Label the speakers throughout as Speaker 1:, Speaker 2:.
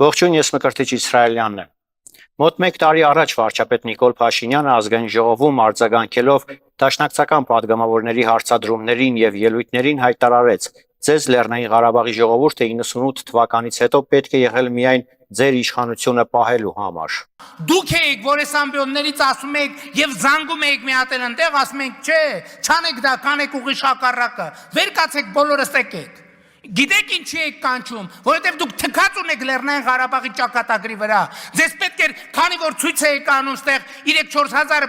Speaker 1: Ողջույն, ես Մկրտիչ Իսրայելյանն եմ։ Մոտ 1 տարի առաջ վարչապետ Նիկոլ Փաշինյանը ազգային ժողովում արձագանքելով դաշնակցական падգամավորների հարցադրումներին եւ ելույթներին հայտարարեց. «Ձեզ Լեռնային Ղարաբաղի ժողովուրդը 98 թվականից հետո պետք է եղել միայն ձեր իշխանությունը պահելու համար»։
Speaker 2: Դուք եք, որ այս ամբիոններից ասում եք եւ զանգում եք մի հատ այնտեղ, ասում եք, չէ, չանեք դա, կանեք ուղիղ հակառակը։ Վեր կացեք, բոլորս եկեք։ Գիտեք ինչի եք կանչում, որովհետև դուք թքած ունեք Լեռնային Ղարաբաղի ճակատագրի վրա։ Ձեզ պետք էր, քանի որ ցույց եք անում ստեղ 3-4 հազար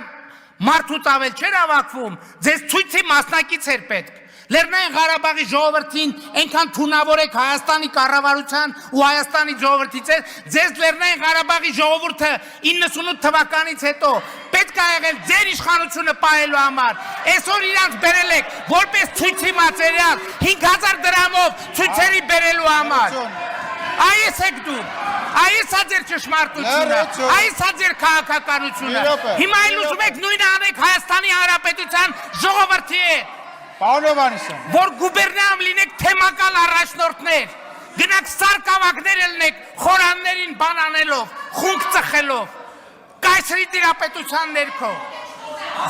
Speaker 2: մարդուց ավել չէր հավաքվում, ձեզ ցույցի մասնակից էր պետք։ Լեռնային Ղարաբաղի ժողովրդին այնքան թունավոր եք Հայաստանի կառավարության ու Հայաստանի ժողովրդից է, ձեզ Լեռնային Ղարաբաղի ժողովուրդը 98 թվականից հետո պետք է եղել ձեր իշխանությունը պահելու համար։ Այսօր իրանց բերել եք որպես ցույցի մատերիալ 5000 դրամով ցույցերի բերելու համար։ Այս եք դուք։ Այս է ձեր ճշմարտությունը, այս է ձեր քաղաքականությունը։ Հիմա էլ ուզում եք նույնը անեք Հայաստանի Հանրապետության ժողովրդի հետ։ Որ գուբերնիայում լինեք թեմակալ առաջնորդներ, գնաք սարկավակներ ելնեք խորաններին բանանելով, խունկ ծխելով, կայսրի տիրապետության ներքո։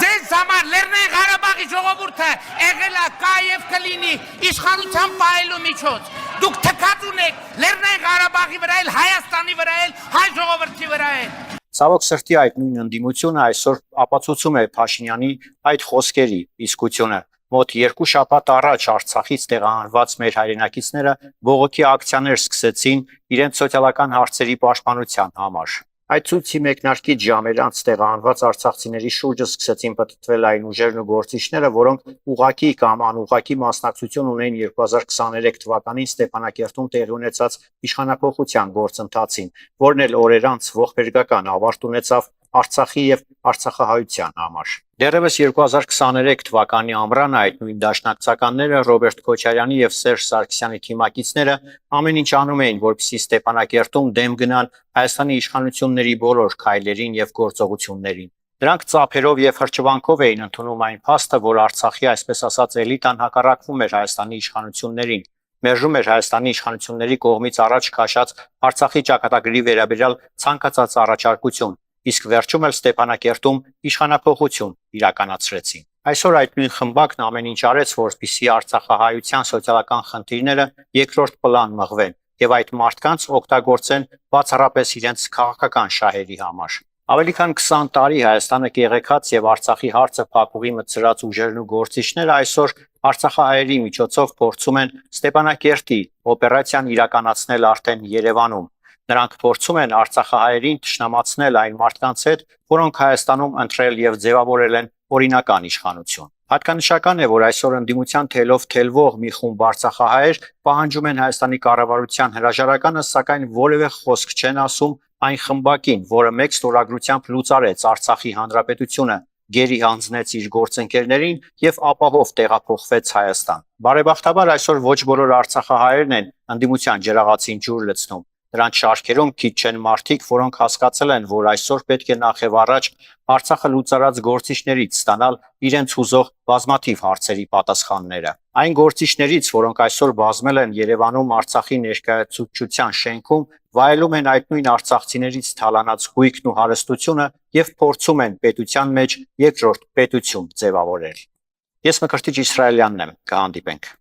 Speaker 2: Ձեզ համար Լեռնային Ղարաբաղի ժողովուրդը եղել է կա եւ կլինի իշխանության պահելու միջոց։ Դուք թքած ունեք Լեռնային Ղարաբաղի վրա էլ, Հայաստանի վրա էլ, հայ ժողովրդի վրա էլ։
Speaker 1: Ցավոք սրտի այդ նույն ընդդիմությունը այսօր ապացուցում է Փաշինյանի այդ խոսքերի իսկությունը։ Մոտ 2 շաբաթ առաջ Արցախից տեղահանված մեր հայրենակիցները բողոքի ակցիաներ սկսեցին իրենց սոցիալական հարցերի պաշտպանության համար։ Այդ ցույցի մեկնարկից ժամեր անց տեղահանված արցախցիների շուրջը սկսեցին պտտվել այն ուժերն ու գործիչները, որոնք ուղղակի կամ անուղղակի մասնակցություն ունեն 2023 թվականին Ստեփանակերտում տեղի ունեցած իշխանափոխության գործընթացին, որն էլ օրեր անց ողբերգական ավարտ ունեցավ Արցախի եւ Արցախահայության համար։ Դեռևս 2023 թվականի ամռանը այդ նույն դաշնակցականները Ռոբերտ Քոչարյանի եւ Սերժ Սարգսյանի թիմակիցները ամեն ինչ անում էին, որպեսզի Ստեփանակերտում դեմ գնան Հայաստանի իշխանությունների բոլոր քայլերին եւ գործողություններին։ Դրանք ծափերով եւ հրճվանքով էին ընդունում այն փաստը, որ Արցախի այսպես ասած էլիտան հակառակվում էր Հայաստանի իշխանություններին, մերժում էր Հայաստանի իշխանությունների կողմից առաջ քաշած Արցախի ճակատագրի վերաբերյալ ցանկացած առաջարկություն, իսկ վերջում էլ Ստեփանակերտում իշխանափոխություն իրականացրեցին։ Այսօր այդ նույն խմբակն ամեն ինչ արեց, որպեսզի Արցախահայության սոցիալական խնդիրները երկրորդ պլան մղվեն եւ այդ մարդկանց օգտագործեն բացառապես իրենց քաղաքական շահերի համար։ Ավելի քան 20 տարի Հայաստանը կեղեքած եւ Արցախի հարցը փակուղի մտցրած ուժերն ու գործիչները այսօր Արցախահայերի միջոցով փորձում են Ստեփանակերտի օպերացիան իրականացնել արդեն Երևանում։ Նրանք փորձում են Արցախահայերին թշնամացնել այն մարդկանց հետ, որոնք Հայաստանում ընտրել եւ ձևավորել են օրինական իշխանություն։ Հատկանշական է, որ այսօր ընդդիմության թելով թելվող մի խումբ արցախահայեր պահանջում են Հայաստանի կառավարության հրաժարականը, սակայն որևէ խոսք չեն ասում այն խմբակին, որը մեկ ստորագրությամբ լուծարեց Արցախի հանրապետությունը, գերի հանձնեց իր գործընկերներին եւ ապահով տեղափոխվեց Հայաստան։ Բարեբախտաբար այսօր ոչ բոլոր արցախահայերն են ընդդիմության ջրաղացին ջուր լցնում։ Դրանց շարքերում քիչ չեն մարդիկ, որոնք հասկացել են, որ այսօր պետք է նախ եւ առաջ Արցախը լուծարած գործիչներից ստանալ իրենց հուզող բազմաթիվ հարցերի պատասխանները։ Այն գործիչներից, որոնք այսօր բազմել են Երևանում Արցախի ներկայացուցչության շենքում, վայելում են այդ նույն արցախցիներից թալանած գույքն ու հարստությունը եւ փորձում են պետության մեջ երկրորդ պետություն ձևավորել։ Ես Մկրտիչ Իսրայելյանն եմ, կհանդիպենք։